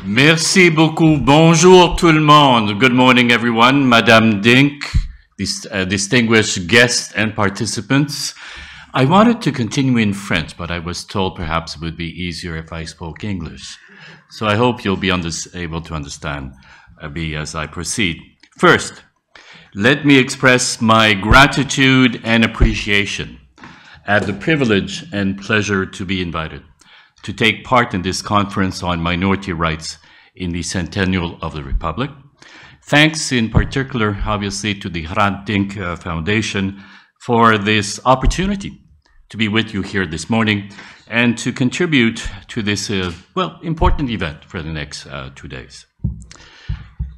Merci beaucoup. Bonjour tout le monde. Good morning, everyone. Madame Dink, distinguished guests and participants. I wanted to continue in French, but I was told perhaps it would be easier if I spoke English. So I hope you'll be able to understand me as I proceed. First, let me express my gratitude and appreciation at the privilege and pleasure to be invited to take part in this conference on minority rights in the centennial of the Republic. Thanks in particular, obviously, to the Fernand de Varennes Foundation for this opportunity to be with you here this morning and to contribute to this, important event for the next 2 days.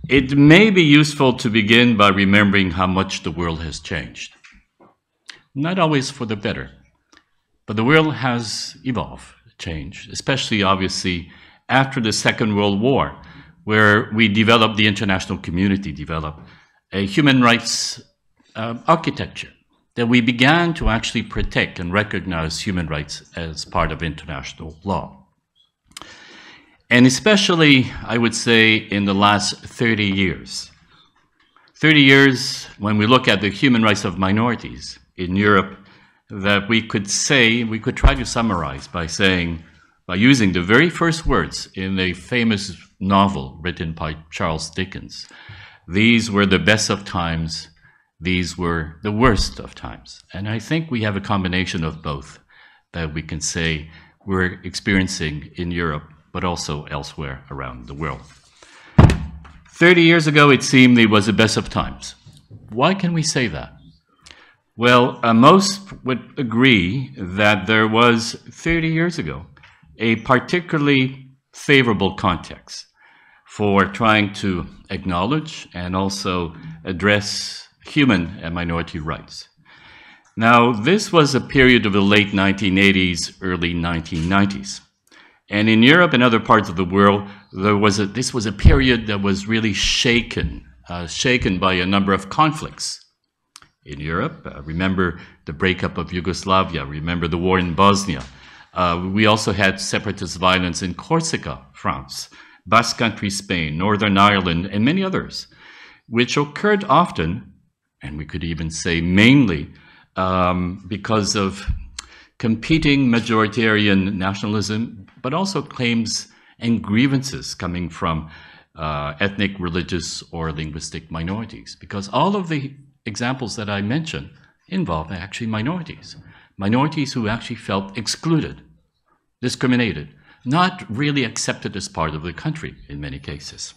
It may be useful to begin by remembering how much the world has changed. Not always for the better, but the world has evolved, changed, especially obviously after the Second World War, where we developed, the international community developed a human rights architecture, that we began to actually protect and recognize human rights as part of international law. And especially, I would say, in the last 30 years. 30 years, when we look at the human rights of minorities in Europe, that we could try to summarize by using the very first words in a famous novel written by Charles Dickens. These were the best of times, these were the worst of times. And I think we have a combination of both that we can say we're experiencing in Europe, but also elsewhere around the world. 30 years ago, it seemed it was the best of times. Why can we say that? Well, most would agree that there was, 30 years ago, a particularly favorable context for trying to acknowledge and also address human and minority rights. Now, this was a period of the late 1980s, early 1990s. And in Europe and other parts of the world, this was a period that was really shaken by a number of conflicts. In Europe, remember the breakup of Yugoslavia, remember the war in Bosnia. We also had separatist violence in Corsica, France, Basque Country, Spain, Northern Ireland, and many others, which occurred often, and we could even say mainly, because of competing majoritarian nationalism, but also claims and grievances coming from ethnic, religious, or linguistic minorities. Because all of the examples that I mentioned involve actually minorities who actually felt excluded, discriminated, not really accepted as part of the country in many cases.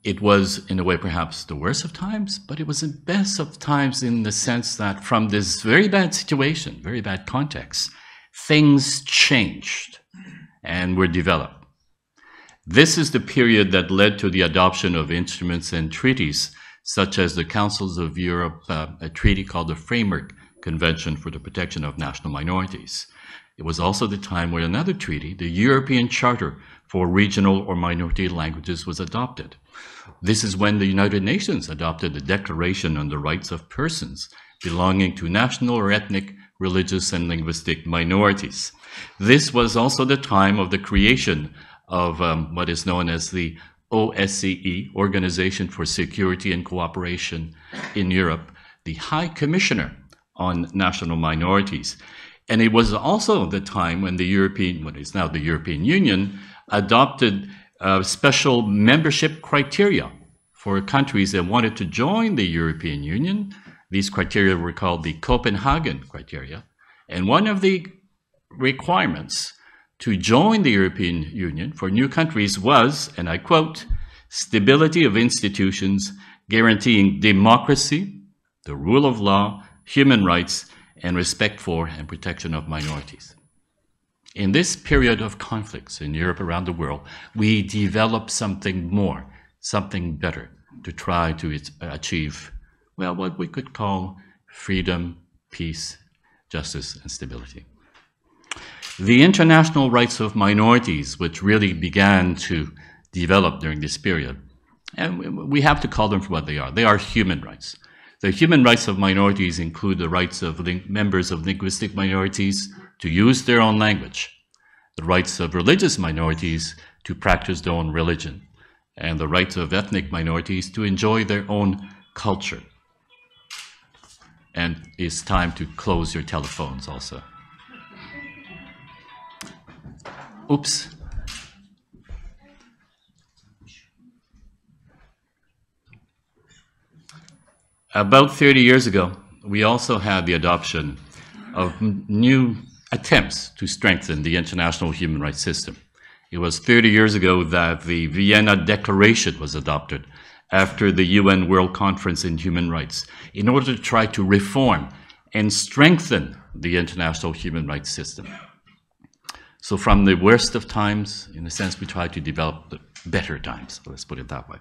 It was, in a way, perhaps the worst of times, but it was the best of times in the sense that from this very bad situation, very bad context, things changed and were developed. This is the period that led to the adoption of instruments and treaties, such as the Councils of Europe, a treaty called the Framework Convention for the Protection of National Minorities. It was also the time when another treaty, the European Charter for Regional or Minority Languages, was adopted. This is when the United Nations adopted the Declaration on the Rights of Persons belonging to national or ethnic, religious, and linguistic minorities. This was also the time of the creation of what is known as the OSCE, Organization for Security and Cooperation in Europe, the High Commissioner on National Minorities. And it was also the time when what is now the European Union, adopted special membership criteria for countries that wanted to join the European Union. These criteria were called the Copenhagen criteria. And one of the requirements to join the European Union for new countries was, and I quote, stability of institutions guaranteeing democracy, the rule of law, human rights, and respect for and protection of minorities. In this period of conflicts in Europe around the world, we developed something more, something better to try to achieve, well, what we could call freedom, peace, justice, and stability. The international rights of minorities, which really began to develop during this period, and we have to call them for what they are human rights. The human rights of minorities include the rights of members of linguistic minorities to use their own language, the rights of religious minorities to practice their own religion, and the rights of ethnic minorities to enjoy their own culture. And it's time to close your telephones also. Oops. About 30 years ago, we also had the adoption of new attempts to strengthen the international human rights system. It was 30 years ago that the Vienna Declaration was adopted after the UN World Conference in Human Rights in order to try to reform and strengthen the international human rights system. So from the worst of times, in a sense, we try to develop the better times. Let's put it that way.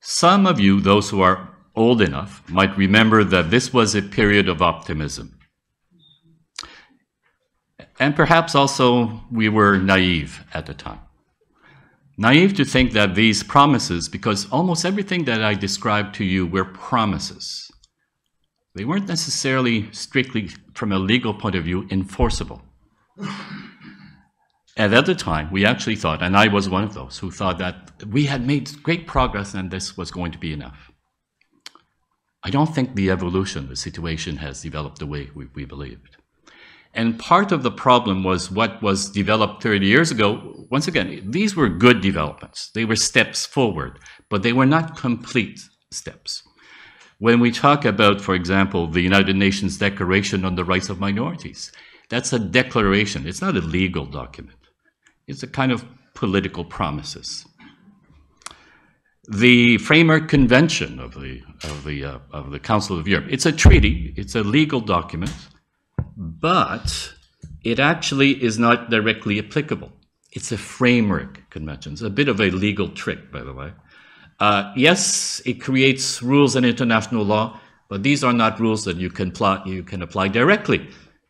Some of you, those who are old enough, might remember that this was a period of optimism. And perhaps also we were naive at the time. Naive to think that these promises, because almost everything that I described to you were promises, they weren't necessarily strictly, from a legal point of view, enforceable. And at the time, we actually thought, and I was one of those, who thought that we had made great progress and this was going to be enough. I don't think the evolution, the situation has developed the way we believed. And part of the problem was what was developed 30 years ago. Once again, these were good developments. They were steps forward, but they were not complete steps. When we talk about, for example, the United Nations Declaration on the Rights of Minorities, that's a declaration. It's not a legal document. It's a kind of political promises. The Framework Convention of the Council of Europe, it's a treaty, it's a legal document, but it actually is not directly applicable. It's a framework convention. It's a bit of a legal trick, by the way. Yes, it creates rules in international law, but these are not rules that you can apply directly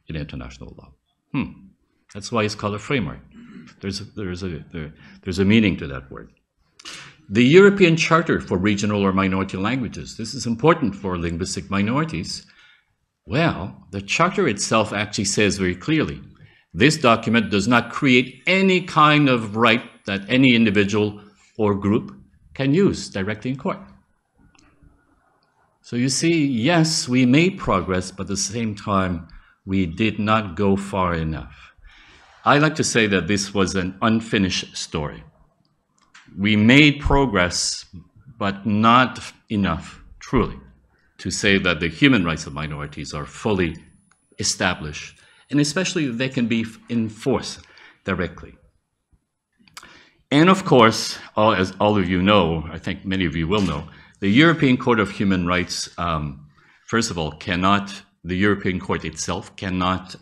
in international law. That's why it's called a framework. There's a meaning to that word. The European Charter for Regional or Minority Languages. This is important for linguistic minorities. Well, the Charter itself actually says very clearly, this document does not create any kind of right that any individual or group can use directly in court. So you see, yes, we made progress, but at the same time, we did not go far enough. I like to say that this was an unfinished story. We made progress, but not enough, truly, to say that the human rights of minorities are fully established, and especially they can be enforced directly. And of course, as all of you know, I think many of you will know, the European Court of Human Rights, first of all, the European Court itself cannot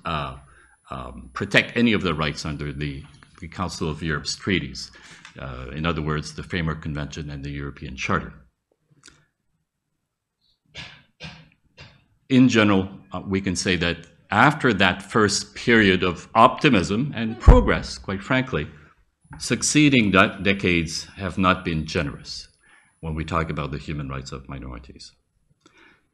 protect any of the rights under the Council of Europe's treaties. In other words, the Framework Convention and the European Charter. In general, we can say that after that first period of optimism and progress, quite frankly, succeeding decades have not been generous when we talk about the human rights of minorities.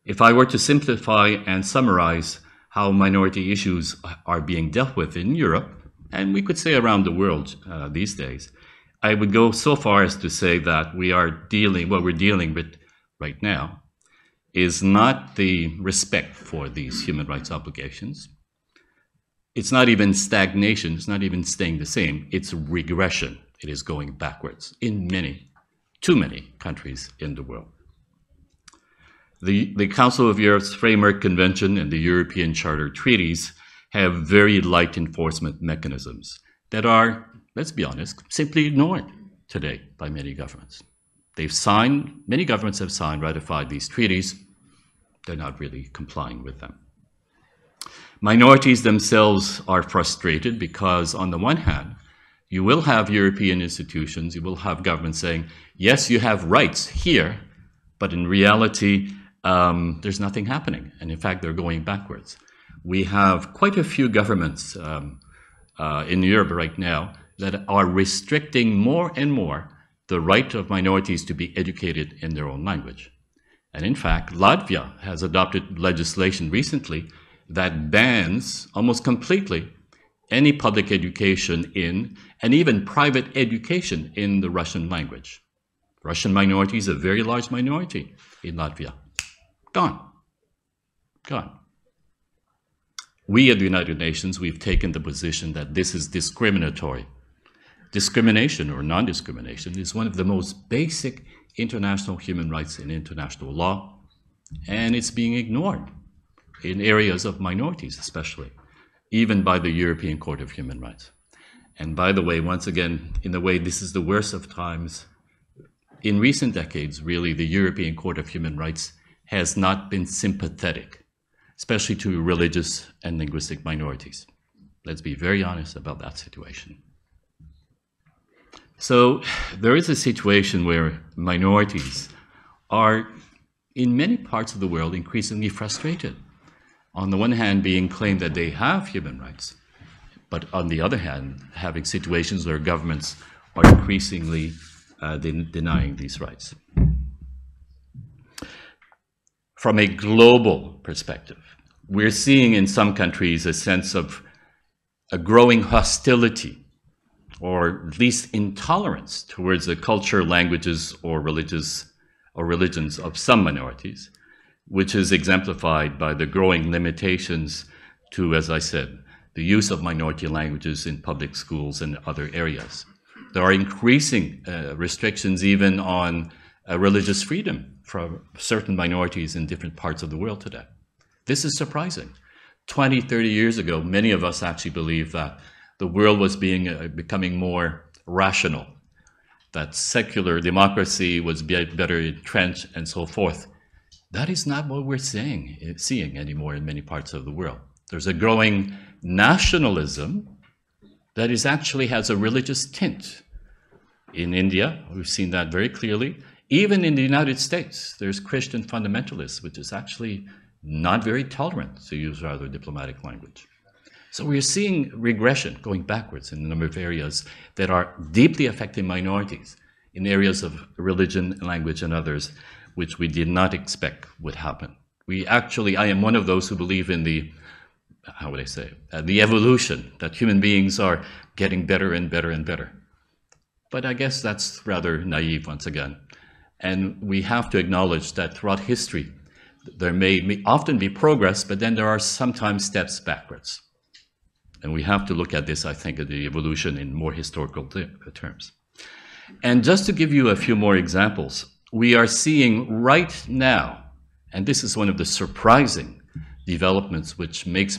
If I were to simplify and summarize how minority issues are being dealt with in Europe, and we could say around the world these days, I would go so far as to say that what we're dealing with right now is not the respect for these human rights obligations. It's not even stagnation, it's not even staying the same, it's regression. It is going backwards in too many countries in the world. The Council of Europe's Framework Convention and the European Charter treaties have very light enforcement mechanisms that are, let's be honest, simply ignored today by many governments. Many governments have ratified these treaties. They're not really complying with them. Minorities themselves are frustrated because, on the one hand, you will have European institutions, you will have governments saying, yes, you have rights here, but in reality, there's nothing happening. And in fact, they're going backwards. We have quite a few governments in Europe right now that are restricting more and more the right of minorities to be educated in their own language. And in fact, Latvia has adopted legislation recently that bans almost completely any public education in, and even private education in the Russian language. Russian minority is a very large minority in Latvia. Gone. Gone. We at the United Nations, we've taken the position that this is discriminatory. Discrimination or non-discrimination is one of the most basic international human rights in international law, and it's being ignored in areas of minorities especially, even by the European Court of Human Rights. And by the way, once again, in a way, this is the worst of times. In recent decades, really, the European Court of Human Rights has not been sympathetic, especially to religious and linguistic minorities. Let's be very honest about that situation. So there is a situation where minorities are, in many parts of the world, increasingly frustrated. On the one hand, being claimed that they have human rights, but on the other hand, having situations where governments are increasingly denying these rights. From a global perspective, we're seeing in some countries a sense of a growing hostility, or at least intolerance towards the culture, languages, or religions of some minorities, which is exemplified by the growing limitations to, as I said, the use of minority languages in public schools and other areas. There are increasing restrictions even on religious freedom for certain minorities in different parts of the world today. This is surprising. 20, 30 years ago, many of us actually believed that the world was becoming more rational, that secular democracy was better entrenched and so forth. That is not what we're seeing anymore in many parts of the world. There's a growing nationalism that actually has a religious tint. In India, we've seen that very clearly. Even in the United States, there's Christian fundamentalists, which is actually not very tolerant, to use rather diplomatic language. So we're seeing regression, going backwards in a number of areas that are deeply affecting minorities, in areas of religion, language, and others, which we did not expect would happen. I am one of those who believe in the evolution, that human beings are getting better and better and better. But I guess that's rather naive once again. And we have to acknowledge that throughout history, there may often be progress, but then there are sometimes steps backwards. And we have to look at this, I think, at the evolution in more historical terms. And just to give you a few more examples, we are seeing right now, and this is one of the surprising developments which makes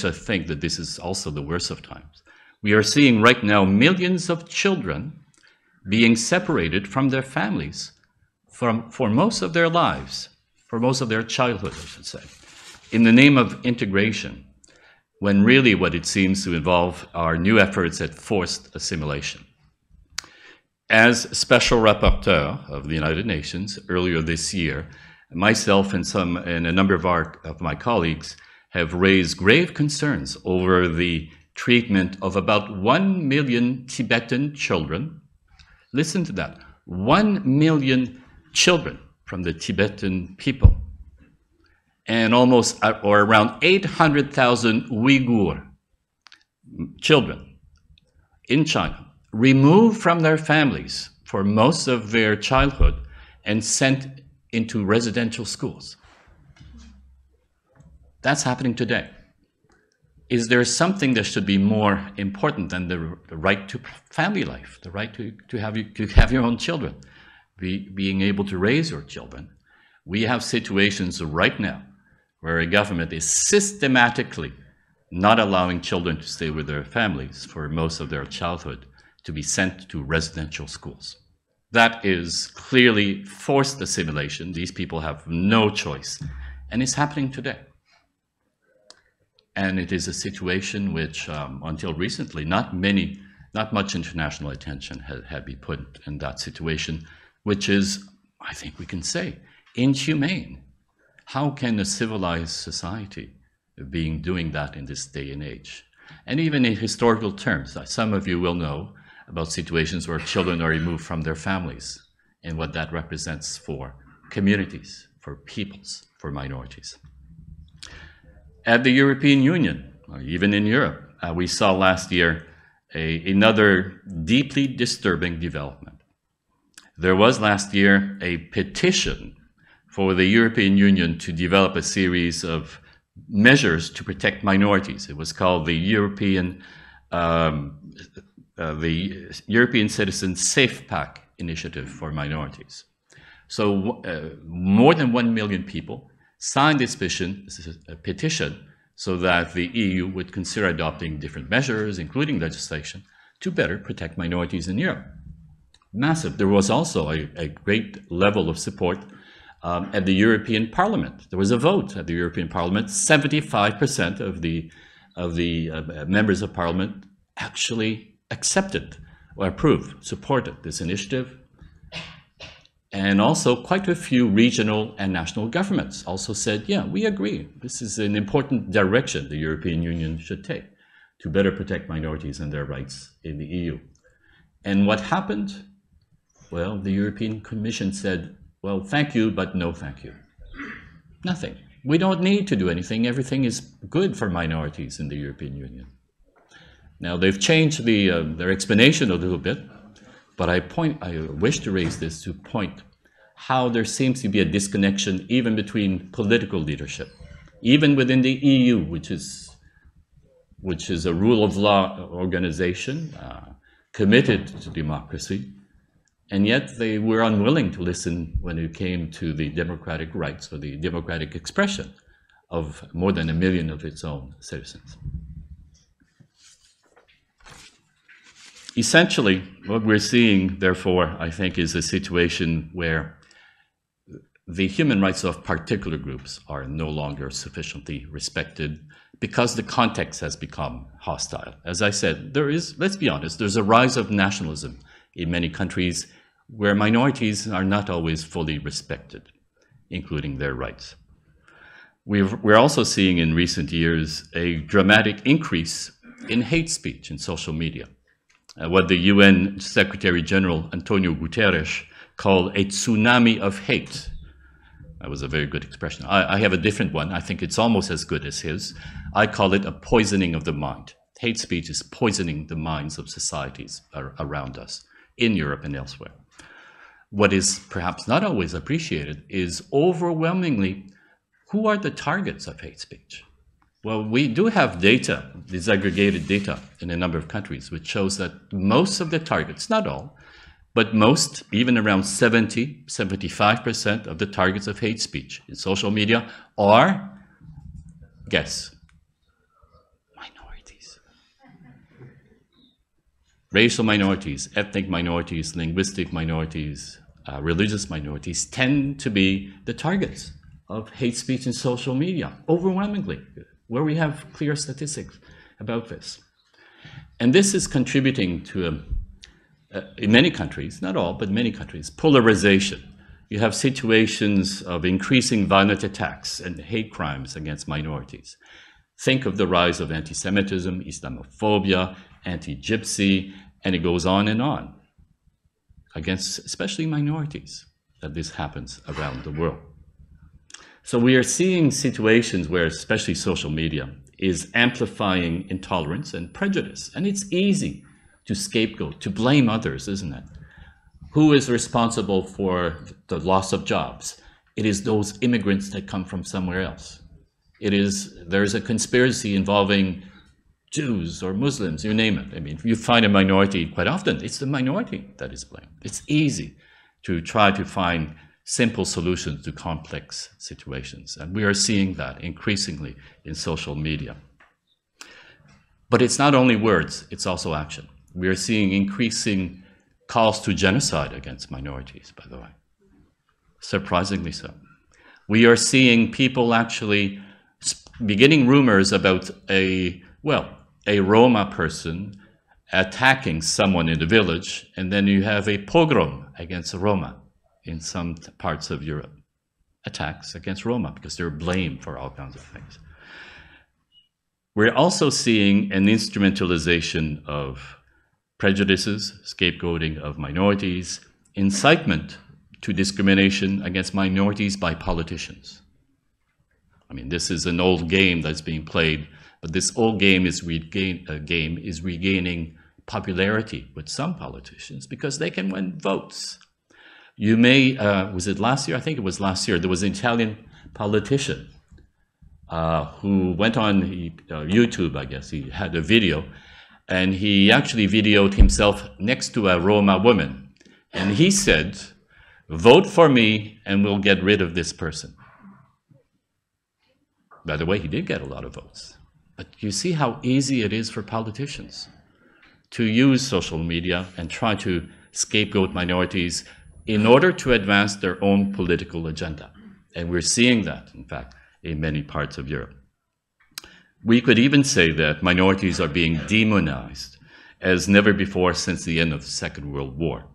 us think that this is also the worst of times. We are seeing right now millions of children being separated from their families for most of their lives, for most of their childhood, I should say, in the name of integration, when really what it seems to involve are new efforts at forced assimilation. As Special Rapporteur of the United Nations earlier this year, myself and a number of my colleagues have raised grave concerns over the treatment of about 1 million Tibetan children. Listen to that, 1 million children from the Tibetan people, and around 800,000 Uyghur children in China, removed from their families for most of their childhood and sent into residential schools. That's happening today. Is there something that should be more important than the right to family life, the right to have your own children, being able to raise your children? We have situations right now where a government is systematically not allowing children to stay with their families for most of their childhood, to be sent to residential schools. That is clearly forced assimilation. These people have no choice, and it's happening today. And it is a situation which, until recently, not much international attention had been put in that situation, which is, I think we can say, inhumane. How can a civilized society be doing that in this day and age? And even in historical terms, some of you will know about situations where children are removed from their families and what that represents for communities, for peoples, for minorities. At the European Union, or even in Europe, we saw last year another deeply disturbing development. There was last year a petition for the European Union to develop a series of measures to protect minorities. It was called the European Citizen Safe Pack Initiative for Minorities. So more than 1 million people signed this petition so that the EU would consider adopting different measures, including legislation, to better protect minorities in Europe. Massive. There was also a great level of support at the European Parliament. There was a vote at the European Parliament. 75% of the members of Parliament actually accepted or approved, supported this initiative. And also quite a few regional and national governments also said, yeah, we agree. This is an important direction the European Union should take to better protect minorities and their rights in the EU. And what happened? Well, the European Commission said, well, thank you, but no thank you. Nothing. We don't need to do anything. Everything is good for minorities in the European Union. Now, they've changed their explanation a little bit, but I wish to raise this to point how there seems to be a disconnection even between political leadership, even within the EU, which is a rule of law organization committed to democracy, and yet they were unwilling to listen when it came to the democratic rights or the democratic expression of more than 1 million of its own citizens. Essentially, what we're seeing, therefore, I think, is a situation where the human rights of particular groups are no longer sufficiently respected because the context has become hostile. As I said, let's be honest, there's a rise of nationalism in many countries where minorities are not always fully respected, including their rights. We're also seeing in recent years a dramatic increase in hate speech in social media. What the UN Secretary General Antonio Guterres called a tsunami of hate. That was a very good expression. I have a different one. I think it's almost as good as his. I call it a poisoning of the mind. Hate speech is poisoning the minds of societies around us, in Europe and elsewhere. What is perhaps not always appreciated is overwhelmingly who are the targets of hate speech. Well, we do have data, disaggregated data in a number of countries, which shows that most of the targets, not all, but most, even around 75% of the targets of hate speech in social media are, guess, minorities. Racial minorities, ethnic minorities, linguistic minorities, religious minorities tend to be the targets of hate speech in social media, overwhelmingly, where we have clear statistics about this. And this is contributing to, in many countries, not all, but many countries, polarization. You have situations of increasing violent attacks and hate crimes against minorities. Think of the rise of anti-Semitism, Islamophobia, anti-Gypsy, and it goes on, against especially minorities, that this happens around the world. So we are seeing situations where especially social media is amplifying intolerance and prejudice. And it's easy to scapegoat, to blame others, isn't it? Who is responsible for the loss of jobs? It is those immigrants that come from somewhere else. There's a conspiracy involving Jews or Muslims, you name it. I mean, if you find a minority, quite often it's the minority that is blamed. It's easy to try to find simple solutions to complex situations. And we are seeing that increasingly in social media. But it's not only words, it's also action. We are seeing increasing calls to genocide against minorities, by the way. Surprisingly so. We are seeing people actually beginning rumors about a Roma person attacking someone in the village, and then you have a pogrom against a Roma in some parts of Europe. Attacks against Roma because they're blamed for all kinds of things. We're also seeing an instrumentalization of prejudices, scapegoating of minorities, incitement to discrimination against minorities by politicians. I mean, this is an old game that's being played But this old game is regaining popularity with some politicians because they can win votes. You may, was it last year? I think it was last year. There was an Italian politician who went on YouTube, I guess. He had a video, and he actually videoed himself next to a Roma woman. And he said, "Vote for me and we'll get rid of this person." By the way, he did get a lot of votes. But you see how easy it is for politicians to use social media and try to scapegoat minorities in order to advance their own political agenda. And we're seeing that, in fact, in many parts of Europe. We could even say that minorities are being demonized as never before since the end of the Second World War,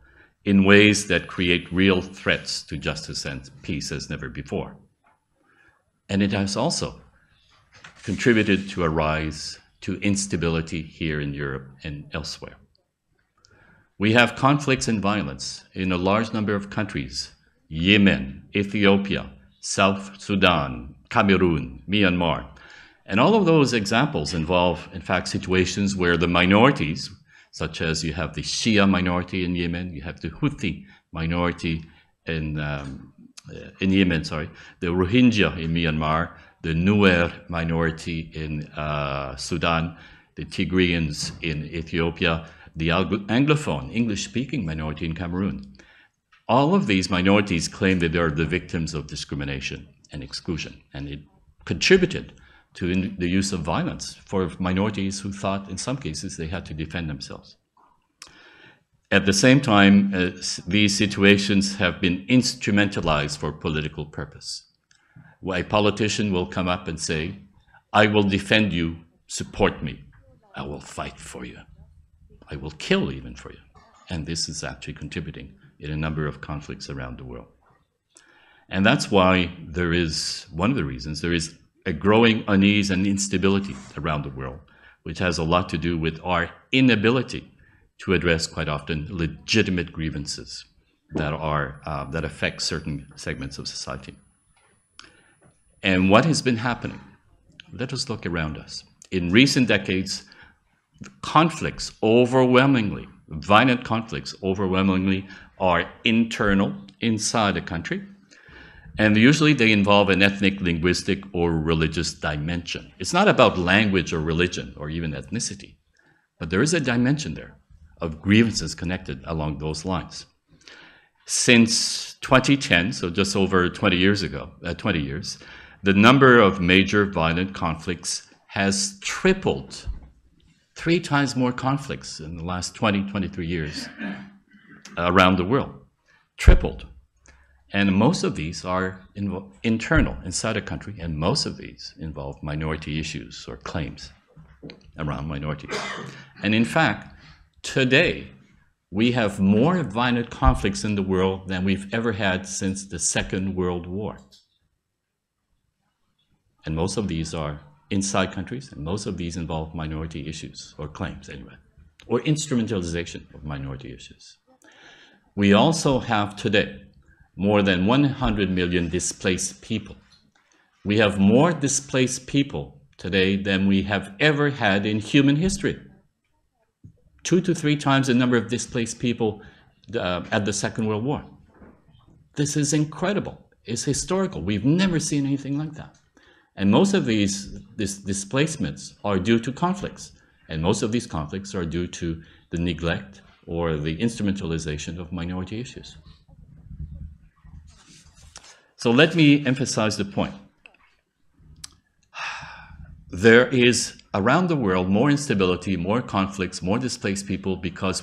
in ways that create real threats to justice and peace as never before. And it has also contributed to a rise to instability here in Europe and elsewhere. We have conflicts and violence in a large number of countries: Yemen, Ethiopia, South Sudan, Cameroon, Myanmar. And all of those examples involve, in fact, situations where the minorities, such as you have the Shia minority in Yemen, you have the Houthi minority in Yemen, the Rohingya in Myanmar, the Nuer minority in Sudan, the Tigrayans in Ethiopia, the Anglophone, English-speaking minority in Cameroon. All of these minorities claim that they are the victims of discrimination and exclusion, and it contributed to the use of violence for minorities who thought, in some cases, they had to defend themselves. At the same time, these situations have been instrumentalized for political purpose. A politician will come up and say, "I will defend you, support me. I will fight for you. I will kill even for you." And this is actually contributing in a number of conflicts around the world. And that's why there is, one of the reasons, there is a growing unease and instability around the world, which has a lot to do with our inability to address quite often legitimate grievances that affect certain segments of society. And what has been happening? Let us look around us. In recent decades, conflicts overwhelmingly, violent conflicts overwhelmingly are internal inside a country, and usually they involve an ethnic, linguistic, or religious dimension. It's not about language or religion or even ethnicity, but there is a dimension there of grievances connected along those lines. Since 2010, so just over 20 years, the number of major violent conflicts has tripled. 3 times more conflicts in the last 20, 23 years around the world. Tripled. And most of these are internal, inside a country, and most of these involve minority issues or claims around minorities. And in fact, today, we have more violent conflicts in the world than we've ever had since the Second World War. And most of these are inside countries, and most of these involve minority issues, or claims anyway, or instrumentalization of minority issues. We also have today more than 100 million displaced people. We have more displaced people today than we have ever had in human history. 2 to 3 times the number of displaced people at the Second World War. This is incredible. It's historical. We've never seen anything like that. And most of these displacements are due to conflicts. And most of these conflicts are due to the neglect or the instrumentalization of minority issues. So let me emphasize the point. There is, around the world, more instability, more conflicts, more displaced people because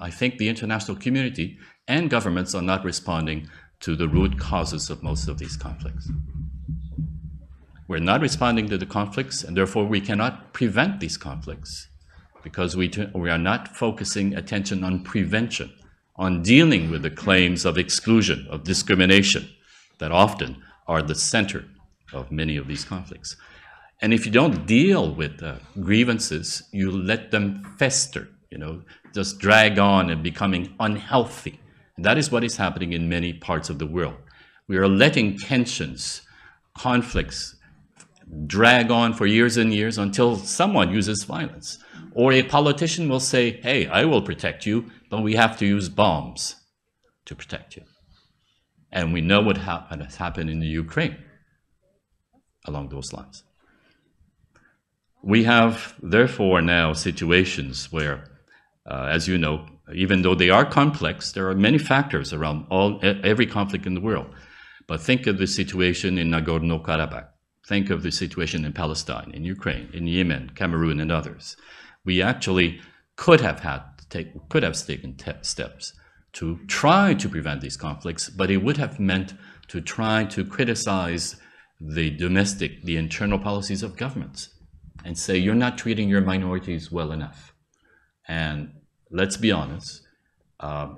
I think the international community and governments are not responding to the root causes of most of these conflicts. We're not responding to the conflicts, and therefore we cannot prevent these conflicts because we are not focusing attention on prevention, on dealing with the claims of exclusion, of discrimination, that often are the center of many of these conflicts. And if you don't deal with grievances, you let them fester, just drag on and becoming unhealthy. And that is what is happening in many parts of the world. We are letting tensions, conflicts drag on for years and years until someone uses violence. Or a politician will say, hey, I will protect you, but we have to use bombs to protect you. And we know what has happened in the Ukraine along those lines. We have, therefore, now situations where, as you know, even though they are complex, there are many factors around every conflict in the world. But think of the situation in Nagorno-Karabakh. Think of the situation in Palestine, in Ukraine, in Yemen, Cameroon, and others. We actually could have taken steps to try to prevent these conflicts, but it would have meant to try to criticize the internal policies of governments and say, you're not treating your minorities well enough. And let's be honest,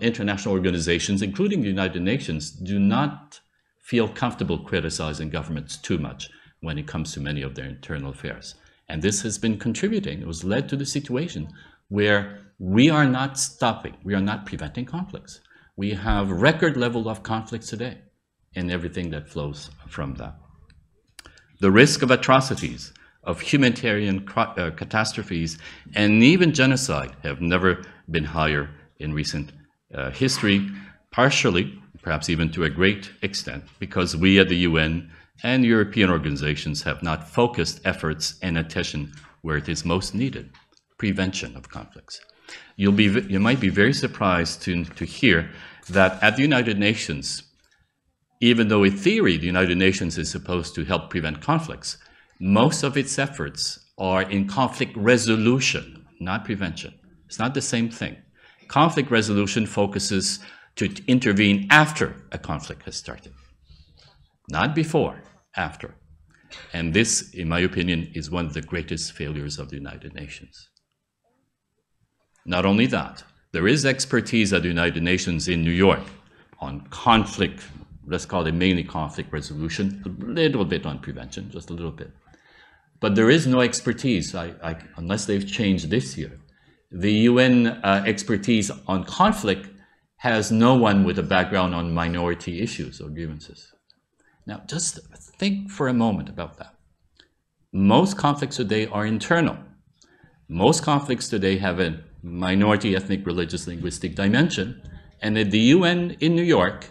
international organizations, including the United Nations, do not feel comfortable criticizing governments too much when it comes to many of their internal affairs. And this has been contributing. It was led to the situation where we are not stopping, we are not preventing conflicts. We have record level of conflicts today and everything that flows from that. The risk of atrocities, of humanitarian catastrophes, and even genocide have never been higher in recent history, partially, perhaps even to a great extent, because we at the UN and European organizations have not focused efforts and attention where it is most needed, prevention of conflicts. You might be very surprised to hear that at the United Nations, even though in theory the United Nations is supposed to help prevent conflicts, most of its efforts are in conflict resolution, not prevention. It's not the same thing. Conflict resolution focuses to intervene after a conflict has started. Not before, after. And this, in my opinion, is one of the greatest failures of the United Nations. Not only that, there is expertise at the United Nations in New York on conflict, let's call it mainly conflict resolution, a little bit on prevention, just a little bit. But there is no expertise, unless they've changed this year. The UN expertise on conflict has no one with a background on minority issues or grievances. Now, just think for a moment about that. Most conflicts today are internal. Most conflicts today have a minority, ethnic, religious, linguistic dimension. And at the UN in New York,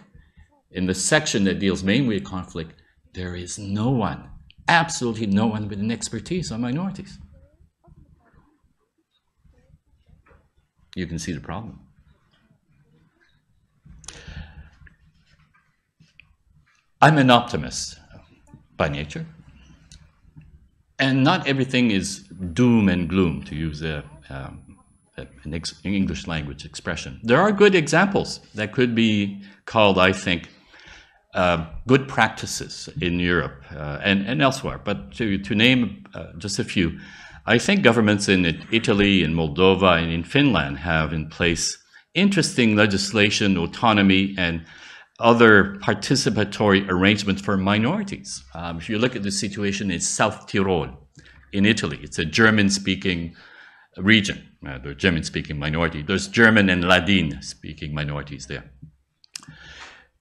in the section that deals mainly with conflict, there is no one, absolutely no one with an expertise on minorities. You can see the problem. I'm an optimist by nature, and not everything is doom and gloom, to use an English language expression. There are good examples that could be called, I think, good practices in Europe and elsewhere. But to name just a few, I think governments in Italy, in Moldova, and in Finland have in place interesting legislation, autonomy, and other participatory arrangements for minorities. If you look at the situation in South Tyrol in Italy, it's a German-speaking region, the German-speaking minority. There's German and Ladin-speaking minorities there.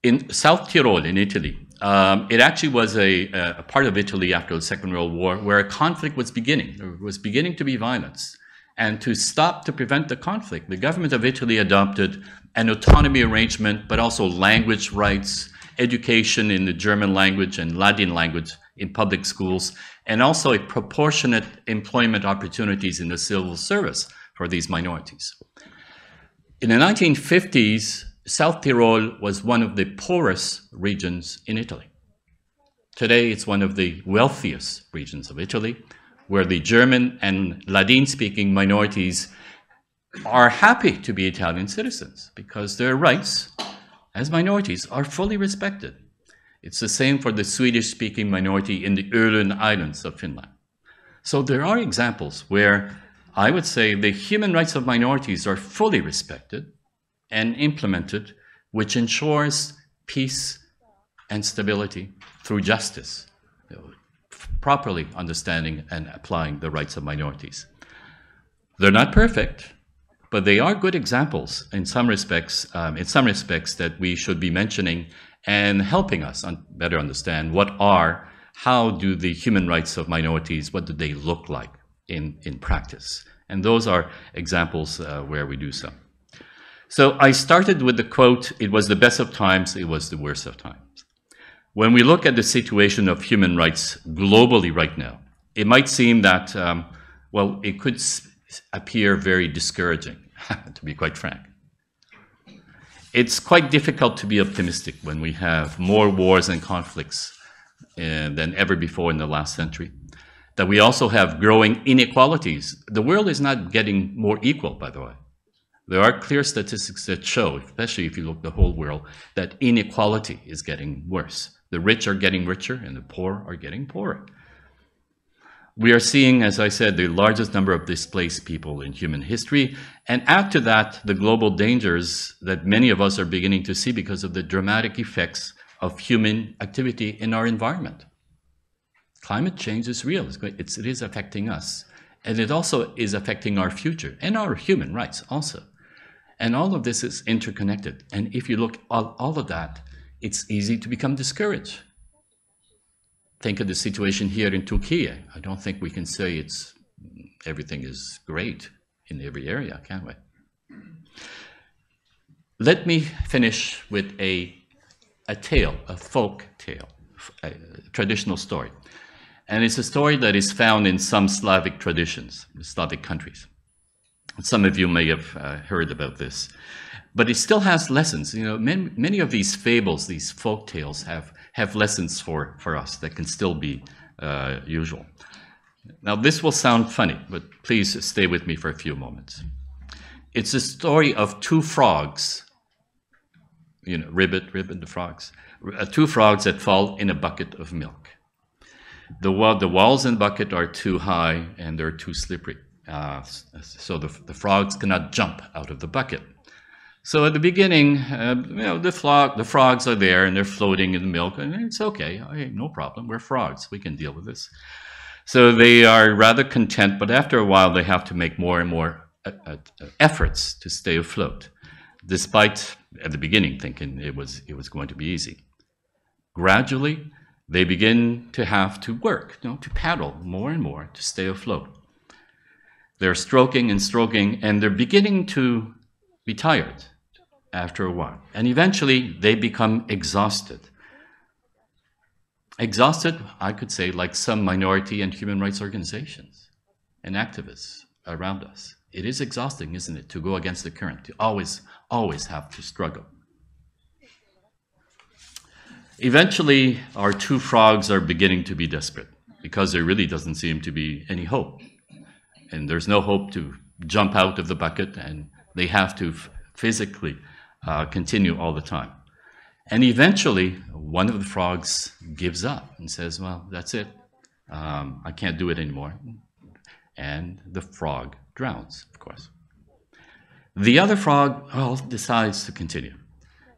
In South Tyrol in Italy, it actually was a part of Italy after the Second World War where a conflict was beginning. There was beginning to be violence. And to prevent the conflict, the government of Italy adopted an autonomy arrangement, but also language rights, education in the German language and Ladin language in public schools, and also a proportionate employment opportunities in the civil service for these minorities. In the 1950s, South Tyrol was one of the poorest regions in Italy. Today, it's one of the wealthiest regions of Italy, where the German and Ladin-speaking minorities are happy to be Italian citizens because their rights as minorities are fully respected. It's the same for the Swedish-speaking minority in the Öland Islands of Finland. So there are examples where I would say the human rights of minorities are fully respected and implemented, which ensures peace and stability through justice, properly understanding and applying the rights of minorities. They're not perfect, but they are good examples in some respects that we should be mentioning and helping us better understand what are how do the human rights of minorities, what do they look like in practice? And those are examples where we do so. So I started with the quote, "It was the best of times, it was the worst of times." When we look at the situation of human rights globally right now, it might seem that, well, it could appear very discouraging, to be quite frank. It's quite difficult to be optimistic when we have more wars and conflicts than ever before in the last century, that we also have growing inequalities. The world is not getting more equal, by the way. There are clear statistics that show, especially if you look at the whole world, that inequality is getting worse. The rich are getting richer and the poor are getting poorer. We are seeing, as I said, the largest number of displaced people in human history, and add to that the global dangers that many of us are beginning to see because of the dramatic effects of human activity in our environment. Climate change is real. It is affecting us. And it also is affecting our future and our human rights also. And all of this is interconnected. And if you look at all of that, it's easy to become discouraged. Think of the situation here in Turkey. I don't think we can say everything is great in every area, can we? Let me finish with a tale, a folk tale, a traditional story. And it's a story that is found in some Slavic traditions, Slavic countries. Some of you may have heard about this. But it still has lessons. You know, many of these fables, these folk tales, have lessons for us that can still be usual. Now, this will sound funny, but please stay with me for a few moments. It's a story of two frogs, you know, Ribbit the frogs, two frogs that fall in a bucket of milk. The walls in the bucket are too high and they're too slippery, so the frogs cannot jump out of the bucket. So at the beginning, you know, the frogs are there and they're floating in the milk, and it's okay, no problem, we're frogs, we can deal with this. So they are rather content, but after a while they have to make more and more efforts to stay afloat, despite at the beginning thinking it was going to be easy. Gradually, they begin to have to work, you know, to paddle more and more to stay afloat. They're stroking and stroking, and they're beginning to be tired after a while. And eventually, they become exhausted. Exhausted, I could say, like some minority and human rights organizations and activists around us. It is exhausting, isn't it, to go against the current, to always have to struggle. Eventually, our two frogs are beginning to be desperate because there really doesn't seem to be any hope. And there's no hope to jump out of the bucket, and they have to physically continue all the time. And eventually, one of the frogs gives up and says, well, that's it. I can't do it anymore. And the frog drowns, of course. The other frog, well, decides to continue.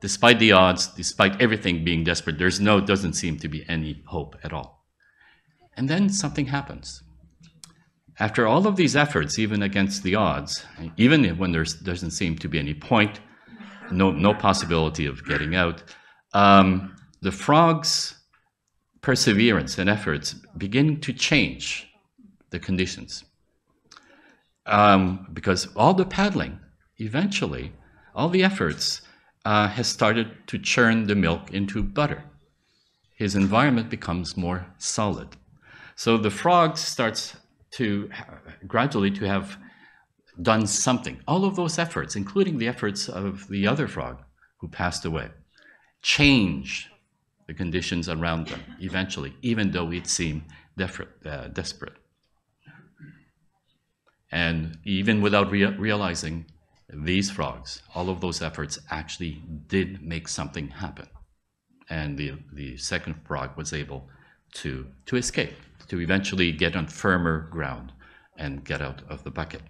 Despite the odds, despite everything being desperate, doesn't seem to be any hope at all. And then something happens. After all of these efforts, even against the odds, even when there doesn't seem to be any point, no possibility of getting out, the frog's perseverance and efforts begin to change the conditions. Because all the paddling, eventually, all the efforts has started to churn the milk into butter. His environment becomes more solid. So the frog starts to gradually to have done something. All of those efforts, including the efforts of the other frog who passed away, change the conditions around them eventually, even though it seemed desperate. And even without realizing, these frogs, all of those efforts actually did make something happen. And the second frog was able to escape, to eventually get on firmer ground and get out of the bucket.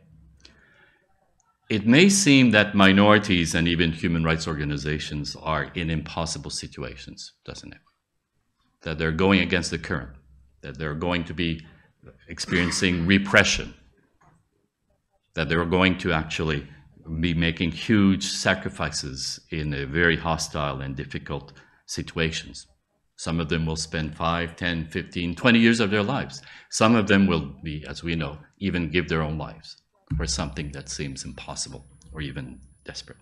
It may seem that minorities and even human rights organizations are in impossible situations, doesn't it? That they're going against the current, that they're going to be experiencing repression, that they're going to actually be making huge sacrifices in a very hostile and difficult situations. Some of them will spend 5, 10, 15, 20 years of their lives. Some of them will be, as we know, even give their own lives for something that seems impossible or even desperate.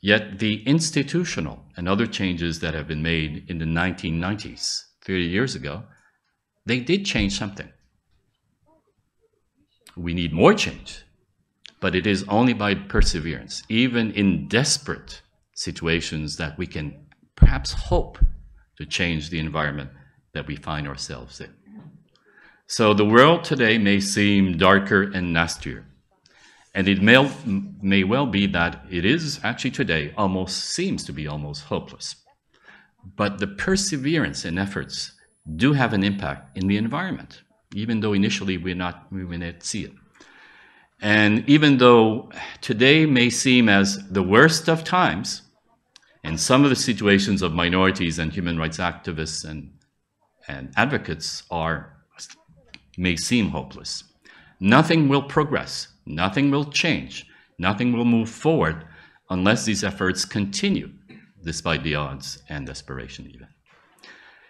Yet the institutional and other changes that have been made in the 1990s, 30 years ago, they did change something. We need more change, but it is only by perseverance, even in desperate situations, that we can perhaps hope to change the environment that we find ourselves in. So the world today may seem darker and nastier, and it may well be that it is actually today seems to be almost hopeless. But the perseverance and efforts do have an impact in the environment, even though initially we may not see it. And even though today may seem as the worst of times, and some of the situations of minorities and human rights activists and advocates may seem hopeless, nothing will progress, nothing will change, nothing will move forward unless these efforts continue, despite the odds and desperation even.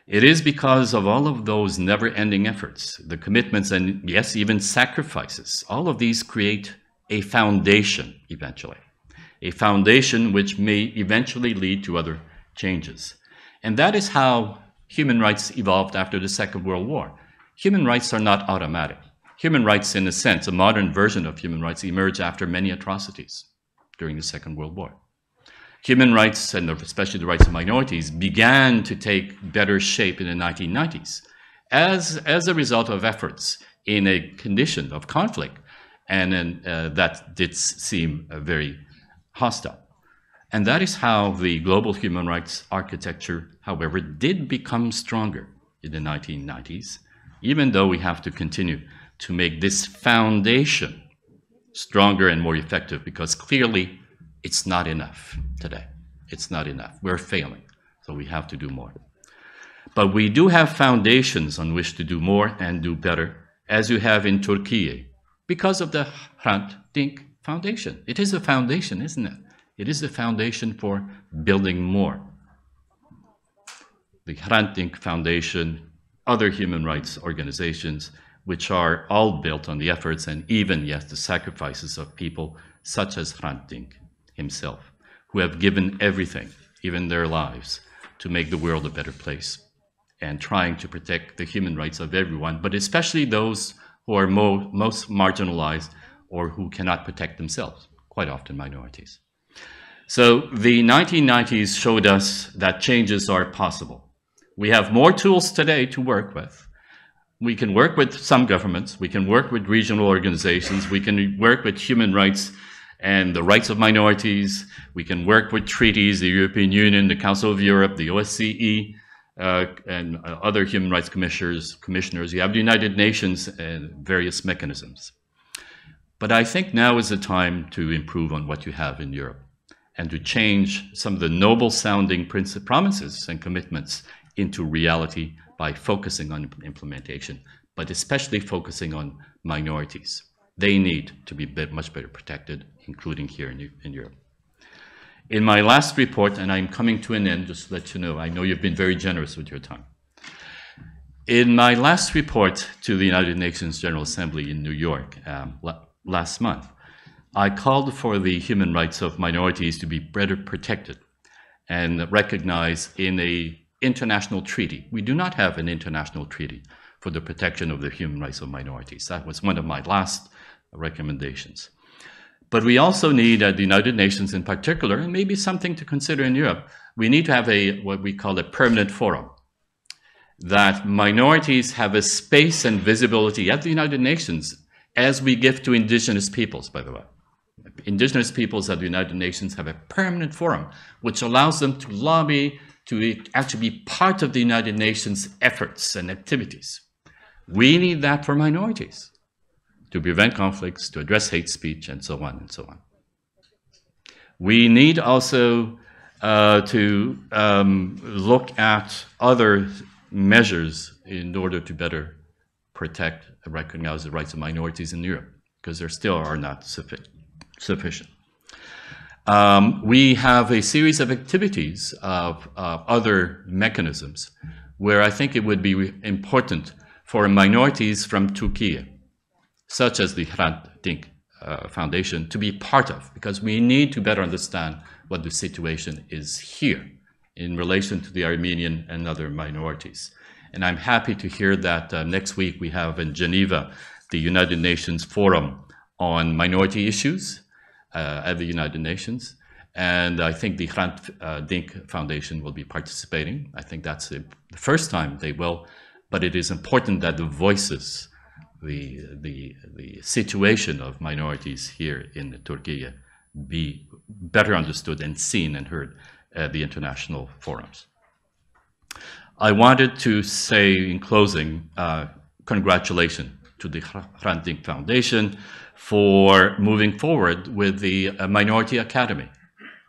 It is because of all of those never-ending efforts, the commitments, and yes, even sacrifices, all of these create a foundation eventually. A foundation which may eventually lead to other changes. And that is how human rights evolved after the Second World War. Human rights are not automatic. Human rights, in a sense, a modern version of human rights, emerged after many atrocities during the Second World War. Human rights, and especially the rights of minorities, began to take better shape in the 1990s as a result of efforts in a condition of conflict, and that did seem very hostile. And that is how the global human rights architecture, however, did become stronger in the 1990s, even though we have to continue to make this foundation stronger and more effective, because clearly it's not enough today. It's not enough. We're failing, so we have to do more. But we do have foundations on which to do more and do better, as you have in Turkey, because of the Hrant Dink Foundation. It is a foundation, isn't it? It is a foundation for building more. The Hrant Dink Foundation, other human rights organizations, which are all built on the efforts and even, yes, the sacrifices of people such as Hrant Dink himself, who have given everything, even their lives, to make the world a better place, and trying to protect the human rights of everyone, but especially those who are most marginalized or who cannot protect themselves, quite often minorities. So the 1990s showed us that changes are possible. We have more tools today to work with. We can work with some governments, we can work with regional organizations, we can work with human rights and the rights of minorities, we can work with treaties, the European Union, the Council of Europe, the OSCE, and other human rights commissioners. You have the United Nations and various mechanisms. But I think now is the time to improve on what you have in Europe and to change some of the noble sounding promises and commitments into reality by focusing on implementation, but especially focusing on minorities. They need to be much better protected, including here in Europe. In my last report, and I'm coming to an end, just to let you know, I know you've been very generous with your time. In my last report to the United Nations General Assembly in New York last month, I called for the human rights of minorities to be better protected and recognized in an international treaty. We do not have an international treaty for the protection of the human rights of minorities. That was one of my last recommendations. But we also need, at the United Nations in particular, and maybe something to consider in Europe, we need to have what we call a permanent forum, that minorities have a space and visibility at the United Nations, as we give to indigenous peoples, by the way. Indigenous peoples at the United Nations have a permanent forum, which allows them to lobby, to actually be part of the United Nations efforts and activities. We need that for minorities, to prevent conflicts, to address hate speech, and so on and so on. We need also to look at other measures in order to better protect and recognize the rights of minorities in Europe, because there still are not sufficient. We have a series of activities of other mechanisms where I think it would be important for minorities from Turkey, such as the Hrant Dink Foundation, to be part of, because we need to better understand what the situation is here in relation to the Armenian and other minorities. And I'm happy to hear that next week we have in Geneva the United Nations Forum on Minority Issues at the United Nations. And I think the Hrant Dink Foundation will be participating. I think that's the first time they will, but it is important that the voices, the situation of minorities here in Turkey be better understood and seen and heard at the international forums. I wanted to say in closing, congratulations to the Hrant Dink Foundation for moving forward with the Minority Academy,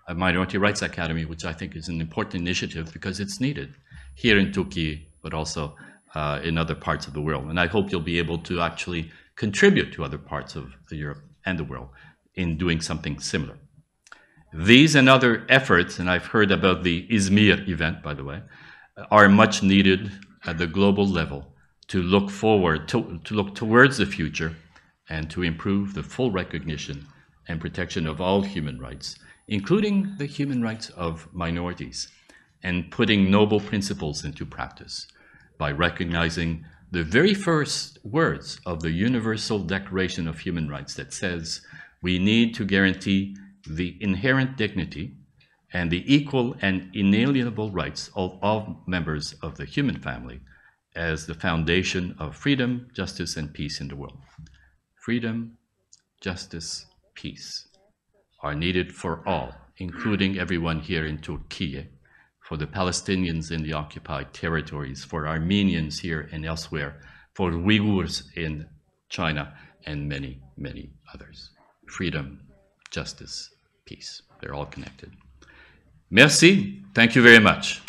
a Minority Rights Academy, which I think is an important initiative because it's needed here in Turkey, but also in other parts of the world. And I hope you'll be able to actually contribute to other parts of Europe and the world in doing something similar. These and other efforts, and I've heard about the Izmir event, by the way, are much needed at the global level to look forward, to look towards the future and to improve the full recognition and protection of all human rights, including the human rights of minorities, and putting noble principles into practice by recognizing the very first words of the Universal Declaration of Human Rights that says we need to guarantee the inherent dignity and the equal and inalienable rights of all members of the human family as the foundation of freedom, justice, and peace in the world. Freedom, justice, peace are needed for all, including everyone here in Turkey, for the Palestinians in the occupied territories, for Armenians here and elsewhere, for Uyghurs in China, and many, many others. Freedom, justice, peace. They're all connected. Merci. Thank you very much.